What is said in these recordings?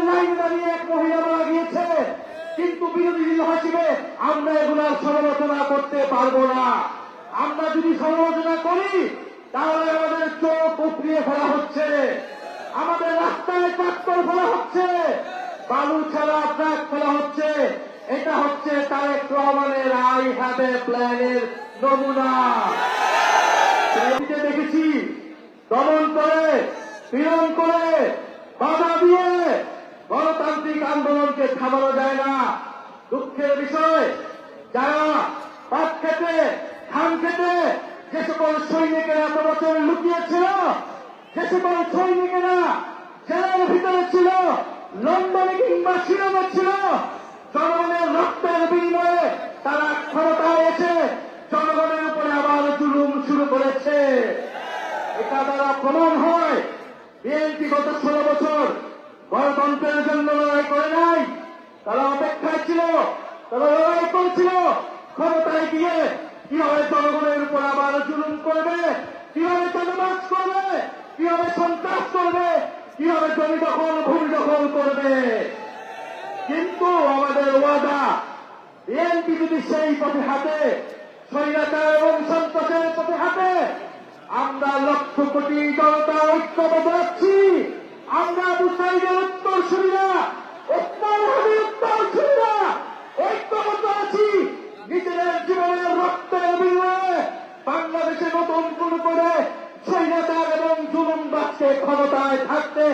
Line দাঁড়িয়ে এক মহিলা মারা গিয়েছে, কিন্তু বিরোধী দল হিসেবে আমরা এগুলার সমালোচনা করতে পারবো না। আমরা যদি সমালোচনা করি তাহলে আমাদের চোখ উপড়িয়ে ফেলা হচ্ছে, আমাদের রাস্তায় ট্রাক্টর ফেলা হচ্ছে, বালু ছাড়া ট্রাক ফেলা হচ্ছে। এটা হচ্ছে তারেক রহমানের আই হ্যাভ এ প্ল্যানের নমুনা। দেখেছি দমন করে, পীড়ন করে, বাধা দিয়ে গণতান্ত্রিক আন্দোলনকে থামানো যায় না। দুঃখের বিষয়, যারা পাট খেতে ধান খেতে যে সকল সৈনিকেরা এত বছর লুকিয়েছিল, যে সকল সৈনিকেরা জেলের ভিতরে ছিল, লন্ডনে কিংবা শিলংয়ে ছিল, জনগণের রক্তের বিনিময়ে তারা ক্ষমতায় এসে জনগণের উপরে আবার জুলুম শুরু করেছে। এটা দ্বারা প্রমাণ হয় বিএনপি গত 16 বছর গণতন্ত্রের জন্য লড়াই করে নাই। তারা অপেক্ষায় ছিল, তারা লড়াই করেছিল ক্ষমতায় গিয়ে কিভাবে জনগণের উপর আবার জুলুম করবে, কিভাবে চাঁদাবাজ করবে, কিভাবে সন্ত্রাস করবে, কিভাবে জমি দখল ভূমি দখল করবে। কিন্তু আমাদের ওয়াদা, বিএনপি যদি সেই পথে হাঁটে, স্বৈরাচার এবং সন্ত্রাসের পথে হাঁটে, আমরা লক্ষ কোটি জনতা ঐক্যবদ্ধ আছি। আমরা বুসাইদের উত্তর সুবিধা, উত্তর সুবিধা ঐক্যবদ্ধ আছি। নিজেদের জীবনের রক্তের বিনিময়ে বাংলাদেশে নতুন শুরু করে স্বৈরাচার এবং জুলুমবাজকে ক্ষমতায় থাকতে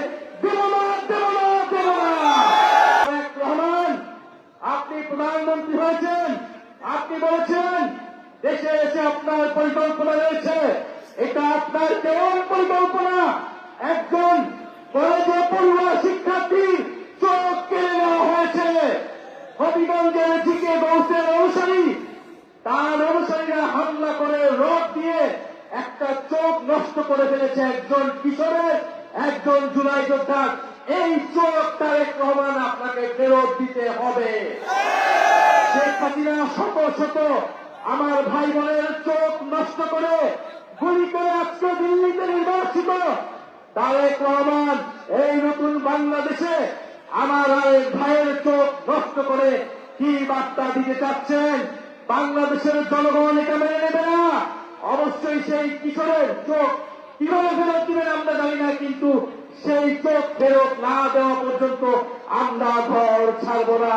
দেব না, দেব না, দেব না। তারেক রহমান, আপনি প্রধানমন্ত্রী হয়েছেন, আপনি বলেছেন দেশে এসে আপনার পরিকল্পনা রয়েছে। এটা আপনার কেমন পরিকল্পনা? একজন কলেজে পড়ুয়া শিক্ষার্থীর চোখ কেড়ে নেওয়া হয়েছে। হবিগঞ্জের জিকে গৌসের অনুসারী, তার অনুসারীরা হামলা করে রড দিয়ে একটা চোখ নষ্ট করে ফেলেছে একজন কিশোরের, একজন জুলাই যোদ্ধার। এই চোখ তারেক রহমান আপনাকে ফেরত দিতে হবে। শেখ হাসিনা শত শত আমার ভাই বোনের চোখ নষ্ট করে গুলি করে আজকে দিল্লিতে নির্বাচিত তারেক রহমান এই নতুন বাংলাদেশে আমার আরেক ভাইয়ের চোখ নষ্ট করে কি বার্তা দিতে চাচ্ছেন? বাংলাদেশের জনগণ এটা মেনে নেবে না। অবশ্যই সেই কিশোরের চোখ কিভাবে ফেরত দিবেন আমরা জানি না, কিন্তু সেই চোখ ফেরত না দেওয়া পর্যন্ত আমরা ঘর ছাড়ব না।